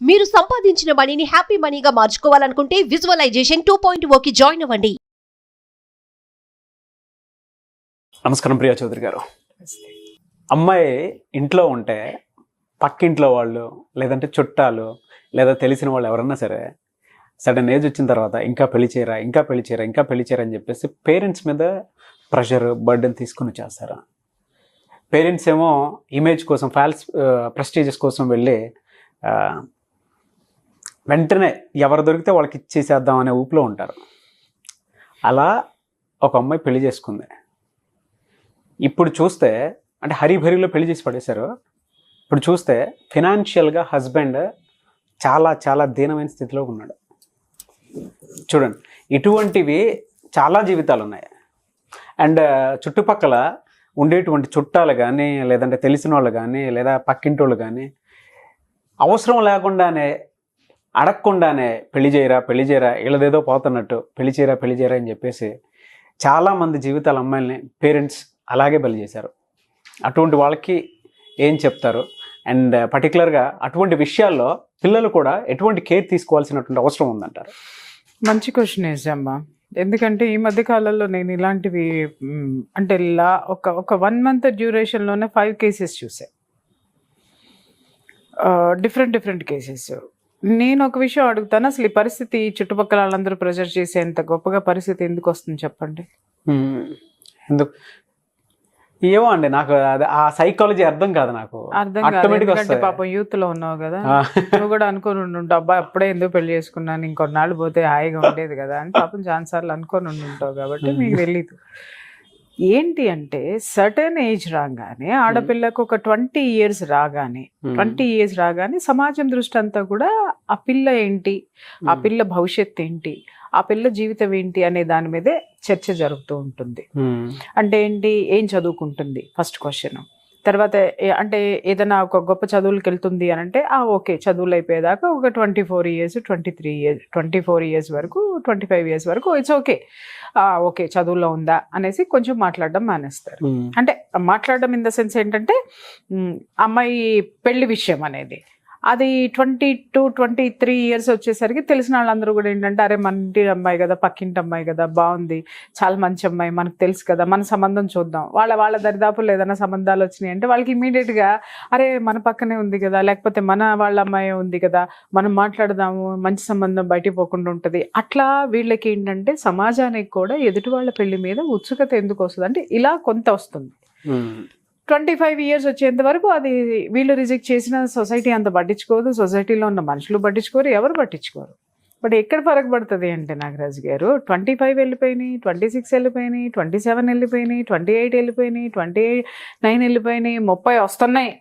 మీరు సంపాదించిన మనీని హ్యాపీ మనీగా మార్చుకోవాలనుకుంటే విజువలైజేషన్ 2.0కి జాయిన్ అవ్వండి. నమస్కారం ప్రియా చౌదరి గారు. అమ్మాయి ఇంట్లో ఉంటే పక్కింట్లో వాళ్ళు లేదంటే చుట్టాలు లేదా తెలిసిన వాళ్ళు ఎవరన్నా సరే సడన్ ఏజ్ వచ్చిన తర్వాత ఇంకా పెళ్లి చేయరా అని చెప్పేసి పేరెంట్స్ మీద ప్రెషర్ బర్డెన్ తీసుకుని వచ్చేస్తారు. పేరెంట్స్ ఏమో ఇమేజ్ కోసం ప్రెస్టీజెస్ కోసం వెళ్ళి వెంటనే ఎవరు దొరికితే వాళ్ళకి ఇచ్చేసేద్దాం అనే ఊపిలో ఉంటారు. అలా ఒక అమ్మాయి పెళ్లి చేసుకుంది. ఇప్పుడు చూస్తే అంటే హరిభరిలో పెళ్లి చేసి పడేశారు. ఇప్పుడు చూస్తే ఫినాన్షియల్గా హస్బెండ్ చాలా చాలా దీనమైన స్థితిలో ఉన్నాడు. చూడండి, ఇటువంటివి చాలా జీవితాలు ఉన్నాయి. అండ్ చుట్టుపక్కల ఉండేటువంటి చుట్టాలు కానీ లేదంటే తెలిసిన వాళ్ళు కానీ లేదా పక్కింటి వాళ్ళు కానీ అవసరం లేకుండానే అడగకుండానే పెళ్లి చేయరా వీళ్ళదేదో పోతున్నట్టు పెళ్లి చేయరా అని చెప్పేసి చాలామంది జీవితాల అమ్మాయిల్ని పేరెంట్స్ అలాగే బలి చేశారు. అటువంటి వాళ్ళకి ఏం చెప్తారు? అండ్ పర్టికులర్గా అటువంటి విషయాల్లో పిల్లలు కూడా ఎటువంటి కేర్ తీసుకోవాల్సినటువంటి అవసరం ఉందంటారు? మంచి క్వశ్చన్ వేసామ్మా. ఎందుకంటే ఈ మధ్య కాలంలో నేను ఇలాంటివి అంటే ఒక 1 month డ్యూరేషన్లోనే 5 cases చూసా. Different cases. నేను ఒక విషయం అడుగుతాను, అసలు ఈ పరిస్థితి చుట్టుపక్కల వాళ్ళందరూ ప్రెజర్ చేసేంత గొప్పగా పరిస్థితి ఎందుకు వస్తుంది చెప్పండి? ఎందుకు ఏమో అండి, నాకు ఆ సైకాలజీ అర్థం కాదు. అర్థం కాదు. ఎందుకంటే పాపం యూత్ లో ఉన్నావు కదా, నువ్వు కూడా అనుకొని ఉండుంటావు, అబ్బాయి అప్పుడే ఎందుకు పెళ్లి చేసుకున్నాను, ఇంకొన్నాళ్ళు పోతే హాయిగా ఉండేది కదా అని పాపం చాలాసార్లు అనుకొని ఉండుంటావు కాబట్టి మీకు తెలీదు. ఏంటి అంటే సర్టెన్ ఏజ్ రాగానే ఆడపిల్లకు ఒక 20 years రాగానే సమాజం దృష్టి అంతా కూడా ఆ పిల్ల ఏంటి, ఆ పిల్ల భవిష్యత్తు ఏంటి, ఆ పిల్ల జీవితం ఏంటి అనే దాని మీదే చర్చ జరుగుతూ ఉంటుంది. అంటే ఏంటి, ఏం చదువుకుంటుంది ఫస్ట్ క్వశ్చన్. తర్వాత అంటే ఏదైనా ఒక గొప్ప చదువులకు వెళ్తుంది అని అంటే ఓకే, చదువులు అయిపోయేదాకా ఒక 24 years 23 years 24 years వరకు 25 years వరకు ఇట్స్ ఓకే, ఓకే చదువులో ఉందా అనేసి కొంచెం మాట్లాడడం మానేస్తారు. అంటే మాట్లాడడం ఇన్ ద సెన్స్ ఏంటంటే అమ్మాయి పెళ్లి విషయం అనేది అది 22-23 years వచ్చేసరికి తెలిసిన వాళ్ళందరూ కూడా ఏంటంటే అరే మన ఇంటి అమ్మాయి కదా, పక్కింటి అమ్మాయి కదా, బాగుంది, చాలా మంచి అమ్మాయి, మనకు తెలుసు కదా, మన సంబంధం చూద్దాం. వాళ్ళ దరిదాపులు ఏదైనా సంబంధాలు వచ్చినాయి అంటే వాళ్ళకి ఇమీడియట్గా అరే మన పక్కనే ఉంది కదా, లేకపోతే మన వాళ్ళ అమ్మాయి ఉంది కదా, మనం మాట్లాడదాము, మంచి సంబంధం బయటికి పోకుండా ఉంటుంది. అట్లా వీళ్ళకి ఏంటంటే సమాజానికి కూడా ఎదుటి వాళ్ళ పెళ్లి మీద ఉత్సుకత ఎందుకు వస్తుంది అంటే ఇలా కొంత వస్తుంది. 25 years వచ్చేంత వరకు అది వీళ్ళు రిజెక్ట్ చేసిన సొసైటీ అంత పట్టించుకోదు, సొసైటీలో ఉన్న మనుషులు పట్టించుకోరు, ఎవరు పట్టించుకోరు. బట్ ఎక్కడ ఫరక్ పడుతుంది అంటే నాగరాజు గారు 25 వెళ్ళిపోయినాయి, 26 వెళ్ళిపోయినాయి, 27 వెళ్ళిపోయినాయి, 28 వెళ్ళిపోయినాయి, 29 వెళ్ళిపోయినాయి, 30 వస్తున్నాయి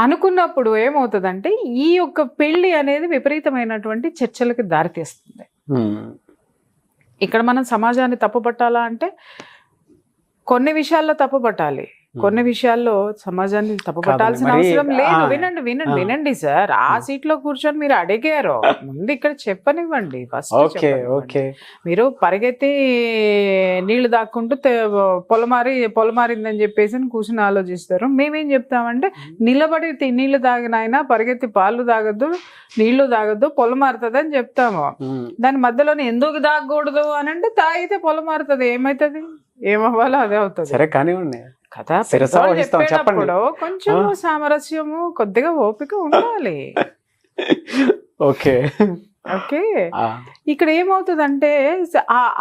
అనుకున్నప్పుడు ఏమవుతుందంటే ఈ యొక్క పెళ్లి అనేది విపరీతమైనటువంటి చర్చలకు దారితీస్తుంది. ఇక్కడ మనం సమాజాన్ని తప్పుపట్టాలా అంటే కొన్ని విషయాల్లో తప్పుపట్టాలి, కొన్ని విషయాల్లో సమాజాన్ని తప్పుపట్టాల్సిన అవసరం లేదు. వినండి సార్, ఆ సీట్ లో కూర్చొని మీరు అడిగారు, ముందు ఇక్కడ చెప్పనివ్వండి. ఫస్ట్ మీరు పరిగెత్తి నీళ్లు దాక్కుంటూ పొలమారిందని చెప్పేసి కూర్చొని ఆలోచిస్తారు. మేమేం చెప్తామంటే నిలబడి నీళ్లు తాగిన ఆయన పరిగెత్తి పాలు తాగద్దు, నీళ్లు తాగద్దు, పొలమారుతుంది అని చెప్తాము. దాని మధ్యలోనే ఎందుకు తాగకూడదు అని అంటే తాగితే పొలమారుతుంది, ఏమవుతుంది, ఏమవ్వాలో అదే అవుతుంది. సరే కానివ్వండి కదా, చెప్పేటప్పుడు కొంచెం సామరస్యము, కొద్దిగా ఓపిక ఉండాలి. ఓకే. ఇక్కడ ఏమవుతుందంటే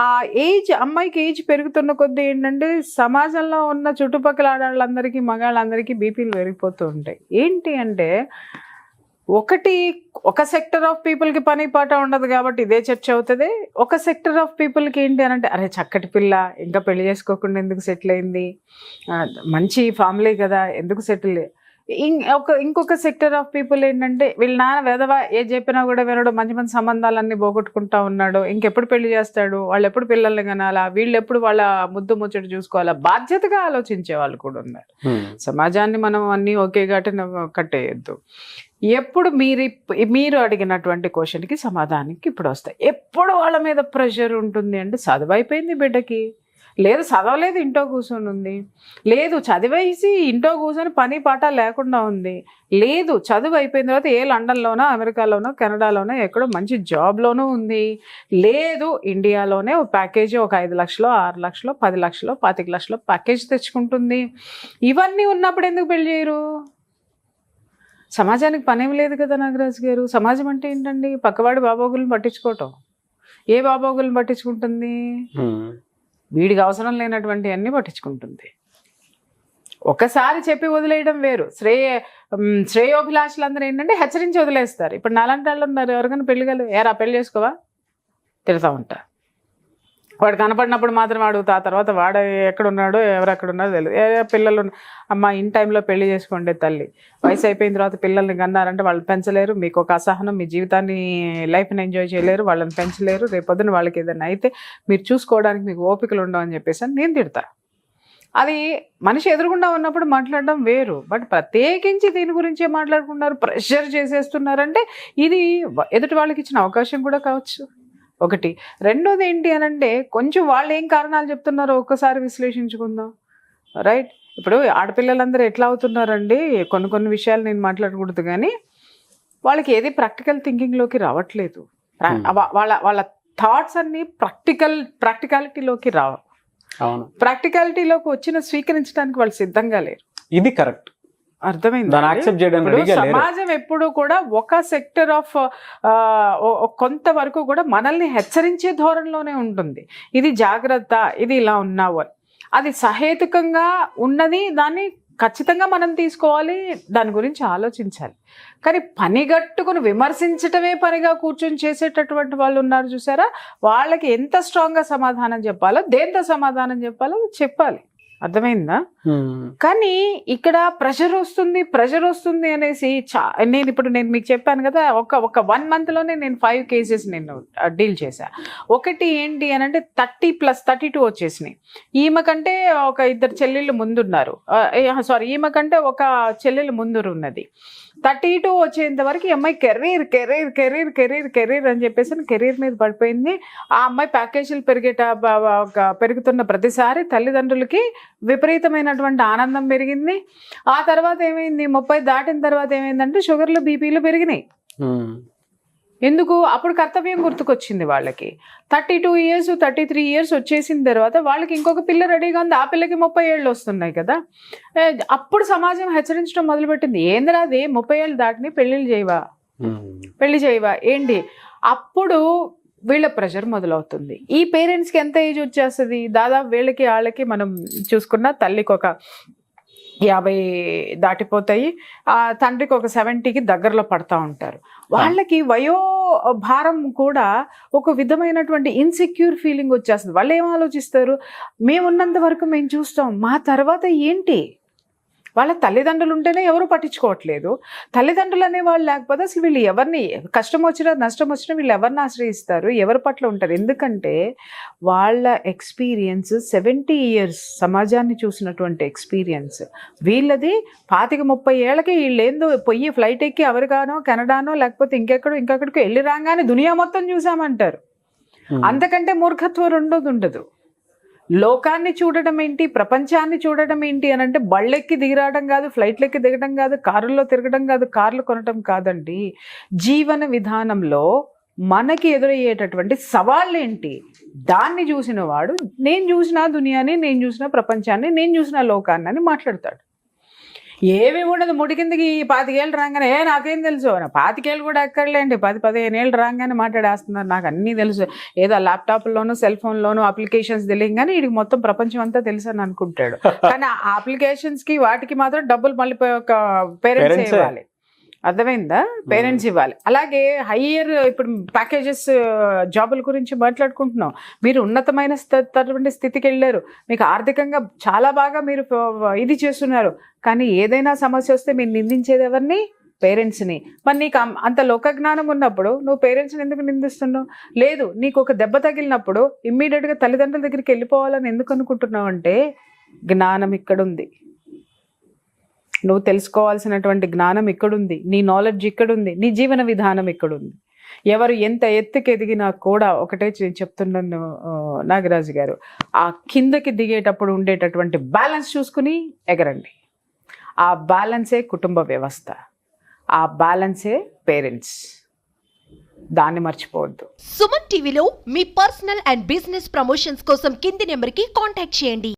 ఆ ఏజ్, అమ్మాయికి ఏజ్ పెరుగుతున్న కొద్దీ ఏంటంటే సమాజంలో ఉన్న చుట్టుపక్కల ఆడవాళ్ళందరికీ మగాళ్ళందరికీ బీపీలు పెరిగిపోతూ ఉంటాయి. ఏంటి అంటే ఒక సెక్టర్ ఆఫ్ పీపుల్కి పని పాట ఉండదు కాబట్టి ఇదే చర్చ అవుతుంది. ఒక సెక్టర్ ఆఫ్ పీపుల్కి ఏంటి అని అంటే అరే చక్కటి పిల్ల ఇంకా పెళ్లి చేసుకోకుండా ఎందుకు సెటిల్ అయింది, మంచి ఫ్యామిలీ కదా ఎందుకు సెటిల్. ఇంకొక సెక్టర్ ఆఫ్ పీపుల్ ఏంటంటే వీళ్ళ నాన్న వెధవ ఏది చెప్పినా కూడా వినడు, మంచి మంచి సంబంధాలన్నీ పోగొట్టుకుంటా ఉన్నాడు, ఇంకెప్పుడు పెళ్లి చేస్తాడు, వాళ్ళు ఎప్పుడు పిల్లల్ని కనాలా, వీళ్ళు ఎప్పుడు వాళ్ళ ముద్దు ముచ్చట చూసుకోవాలా, బాధ్యతగా ఆలోచించే వాళ్ళు కూడా ఉన్నారు. సమాజాన్ని మనం అన్నీ ఒకే ఘటన కట్టేయద్దు. ఎప్పుడు మీరు అడిగినటువంటి క్వశ్చన్కి సమాధానానికి ఇప్పుడు వస్తాయి. ఎప్పుడు వాళ్ళ మీద ప్రెషర్ ఉంటుంది అంటే చదువు అయిపోయింది బిడ్డకి, లేదు చదవలేదు ఇంట్లో కూర్చొని ఉంది, లేదు చదివేసి ఇంట్లో కూర్చొని పని పాట లేకుండా ఉంది, లేదు చదువు అయిపోయిన తర్వాత ఏ లండన్లోనో అమెరికాలోనో కెనడాలోనో ఎక్కడో మంచి జాబ్లోనూ ఉంది, లేదు ఇండియాలోనే ఒక ప్యాకేజీ ఒక 5 లక్షలు 6 లక్షలు 10 లక్షలు 25 లక్షలు ప్యాకేజ్ తెచ్చుకుంటుంది. ఇవన్నీ ఉన్నప్పుడు ఎందుకు పెళ్లి చేయరు? సమాజానికి పనేం లేదు కదా నాగరాజు గారు. సమాజం అంటే ఏంటండి? పక్కవాడి బాబోగులను పట్టించుకోవటం. ఏ బాబోగులను పట్టించుకుంటుంది? వీడికి అవసరం లేనటువంటి అన్ని పట్టించుకుంటుంది. ఒకసారి చెప్పి వదిలేయడం వేరు. శ్రేయోభిలాషులు అందరూ ఏంటంటే హెచ్చరించి వదిలేస్తారు. ఇప్పుడు నాలాంటి వాళ్ళు ఉన్నారు, ఎవరికైనా పెళ్ళిగలు ఏరా పెళ్లి చేసుకోవా తిడతా ఉంటా. వాడు కనపడినప్పుడు మాత్రం అడుగుతా, ఆ తర్వాత వాడు ఎక్కడున్నాడో ఎవరెక్కడున్నాడో తెలియదు. పిల్లలు అమ్మ ఇన్ టైంలో పెళ్లి చేసుకోండి తల్లి, వయసు అయిపోయిన తర్వాత పిల్లల్ని కన్నారంటే వాళ్ళు పెంచలేరు, మీకు ఒక అసహనం, మీ జీవితాన్ని లైఫ్ని ఎంజాయ్ చేయలేరు, వాళ్ళని పెంచలేరు, రేపొద్దున వాళ్ళకి ఏదైనా అయితే మీరు చూసుకోవడానికి మీకు ఓపికలు ఉండవు అని చెప్పేసి నేను తిడతా. అది మనిషి ఎదురుగుండా ఉన్నప్పుడు మాట్లాడడం వేరు, బట్ ప్రత్యేకించి దీని గురించే మాట్లాడుకున్నారు, ప్రెషర్ చేసేస్తున్నారంటే ఇది ఎదుటి వాళ్ళకి ఇచ్చిన అవకాశం కూడా కావచ్చు ఒకటి. రెండోది ఏంటి అని అంటే కొంచెం వాళ్ళు ఏం కారణాలు చెప్తున్నారో ఒక్కసారి విశ్లేషించుకుందాం, రైట్? ఇప్పుడు ఆడపిల్లలందరూ ఎట్లా అవుతున్నారండి, కొన్ని విషయాలు నేను మాట్లాడకూడదు కానీ వాళ్ళకి ఏది ప్రాక్టికల్ థింకింగ్లోకి రావట్లేదు. వాళ్ళ థాట్స్ అన్నీ ప్రాక్టికాలిటీలోకి రావు. ప్రాక్టికాలిటీలోకి వచ్చిన స్వీకరించడానికి వాళ్ళు సిద్ధంగా లేరు. ఇది కరెక్ట్, అర్థమైంది. సమాజం ఎప్పుడు కూడా ఒక సెక్టర్ ఆఫ్ కొంతవరకు కూడా మనల్ని హెచ్చరించే ధోరణిలోనే ఉంటుంది. ఇది జాగ్రత్త, ఇది ఇలా ఉన్నావు అని. అది సహేతుకంగా ఉన్నది, దాన్ని ఖచ్చితంగా మనం తీసుకోవాలి, దాని గురించి ఆలోచించాలి. కానీ పనిగట్టుకుని విమర్శించటమే పనిగా కూర్చొని చేసేటటువంటి వాళ్ళు ఉన్నారు చూసారా, వాళ్ళకి ఎంత స్ట్రాంగ్గా సమాధానం చెప్పాలో, దేంతో సమాధానం చెప్పాలో చెప్పాలి. అర్థమైందా? కానీ ఇక్కడ ప్రెషర్ వస్తుంది అనేసి నేను మీకు చెప్పాను కదా, ఒక 1 monthలోనే నేను 5 cases నేను డీల్ చేశా. ఒకటి ఏంటి అని అంటే 30 + 32 వచ్చేసినాయి. ఈమె కంటే ఒక 2 చెల్లెళ్ళు ముందున్నారు, ఈమె కంటే ఒక చెల్లెలు ముందు ఉన్నది. 32 వచ్చేంత వరకు ఈ అమ్మాయి కెరీర్ అని చెప్పేసి కెరీర్ మీద పడిపోయింది. ఆ అమ్మాయి ప్యాకేజీలు పెరుగుతున్న ప్రతిసారి తల్లిదండ్రులకి విపరీతమైనటువంటి ఆనందం పెరిగింది. ఆ తర్వాత ఏమైంది, 30 దాటిన తర్వాత ఏమైందంటే షుగర్లు బీపీలు పెరిగినాయి. ఎందుకు? అప్పుడు కర్తవ్యం గుర్తుకొచ్చింది వాళ్ళకి. 32 years 33 years వచ్చేసిన తర్వాత వాళ్ళకి ఇంకొక పిల్ల రెడీగా ఉంది, ఆ పిల్లకి 30 ఏళ్ళు వస్తున్నాయి కదా. అప్పుడు సమాజం హెచ్చరించడం మొదలుపెట్టింది, ఏందిరా అది 30 ఏళ్ళు దాటిని పెళ్లి చేయవా ఏంటి? అప్పుడు వీళ్ళ ప్రెషర్ మొదలవుతుంది. ఈ పేరెంట్స్కి ఎంత ఏజ్ వచ్చేస్తుంది? దాదాపు వాళ్ళకి మనం చూసుకున్న తల్లికి ఒక 50 దాటిపోతాయి, తండ్రికి ఒక 70కి దగ్గరలో పడతా ఉంటారు. వాళ్ళకి వయో భారం కూడా ఒక విధమైనటువంటి ఇన్సెక్యూర్ ఫీలింగ్ వచ్చేస్తుంది. వాళ్ళు ఏం ఆలోచిస్తారు, మేమున్నంత వరకు మేము చూస్తాం, మా తర్వాత ఏంటి? వాళ్ళ తల్లిదండ్రులు ఉంటేనే ఎవరు పట్టించుకోవట్లేదు. తల్లిదండ్రులు అనేవాళ్ళు లేకపోతే అసలు వీళ్ళు ఎవరిని, కష్టం వచ్చినా నష్టం వచ్చినా వీళ్ళు ఎవరిని ఆశ్రయిస్తారు, ఎవరి పట్ల ఉంటారు? ఎందుకంటే వాళ్ళ ఎక్స్పీరియన్స్ 70 years సమాజాన్ని చూసినటువంటి ఎక్స్పీరియన్స్. వీళ్ళది 25-30 ఏళ్ళకి వీళ్ళేందో పొయ్యి ఫ్లైట్ ఎక్కి అమెరికానో కెనడానో లేకపోతే ఇంకెక్కడికో వెళ్ళి రాగానే దునియా మొత్తం చూసామంటారు. అంతకంటే మూర్ఖత్వం రెండోది ఉండదు. లోకాన్ని చూడడం ఏంటి, ప్రపంచాన్ని చూడడం ఏంటి అని అంటే బళ్ళెక్కి దిగిరావడం కాదు, ఫ్లైట్లెక్కి దిగడం కాదు, కారుల్లో తిరగడం కాదు, కార్లు కొనడం కాదండి. జీవన విధానంలో మనకి ఎదురయ్యేటటువంటి సవాళ్ళు ఏంటి, దాన్ని చూసిన వాడు నేను చూసిన దునియాని, నేను చూసిన ప్రపంచాన్ని, నేను చూసిన లోకాన్ని అని మాట్లాడతాడు. ఏమి ఉండదు, ముడి కిందకి 25 ఏళ్ళు రాగానే నాకేం తెలుసు, 25 ఏళ్ళు కూడా ఎక్కడలేండి, 10-15 ఏళ్ళు రాగానే మాట్లాడేస్తున్నారు, నాకు అన్నీ తెలుసు, ఏదో ల్యాప్టాప్లోనూ సెల్ ఫోన్లోనూ అప్లికేషన్స్ తెలియదు కానీ వీడికి మొత్తం ప్రపంచం అంతా తెలుసు అని అనుకుంటాడు. కానీ ఆ అప్లికేషన్స్కి వాటికి మాత్రం డబ్బులు మళ్ళీ ఒక పేరెంట్స్ ఇవ్వాలి. అర్థమైందా? పేరెంట్స్ ఇవ్వాలి. అలాగే హయ్యర్ ఇప్పుడు ప్యాకేజెస్ జాబుల గురించి మాట్లాడుకుంటున్నాం. మీరు ఉన్నతమైన స్థితికి వెళ్ళారు, మీకు ఆర్థికంగా చాలా బాగా మీరు ఇది చేస్తున్నారు, కానీ ఏదైనా సమస్య వస్తే మీరు నిందించేది ఎవరిని? పేరెంట్స్ని. మరి నీకు అంత లోక జ్ఞానం ఉన్నప్పుడు నువ్వు పేరెంట్స్ని ఎందుకు నిందిస్తున్నావు? లేదు, నీకు ఒక దెబ్బ తగిలినప్పుడు ఇమ్మీడియట్గా తల్లిదండ్రుల దగ్గరికి వెళ్ళిపోవాలని ఎందుకు అనుకుంటున్నావు అంటే జ్ఞానం ఇక్కడుంది, నువ్వు తెలుసుకోవాల్సినటువంటి జ్ఞానం ఇక్కడుంది, నీ నాలెడ్జ్ ఇక్కడుంది, నీ జీవన విధానం ఇక్కడుంది. ఎవరు ఎంత ఎత్తుకి ఎదిగినా కూడా ఒకటే చెప్తున్నాను నాగరాజు గారు, ఆ కిందకి దిగేటప్పుడు ఉండేటటువంటి బ్యాలెన్స్ చూసుకుని ఎగరండి. ఆ బ్యాలెన్సే కుటుంబ వ్యవస్థ, ఆ బ్యాలెన్సే పేరెంట్స్, దాన్ని మర్చిపోవద్దు. సుమన్ టీవీలో మీ పర్సనల్ అండ్ బిజినెస్ ప్రమోషన్స్ కోసం కింది నెంబర్కి కాంటాక్ట్ చేయండి.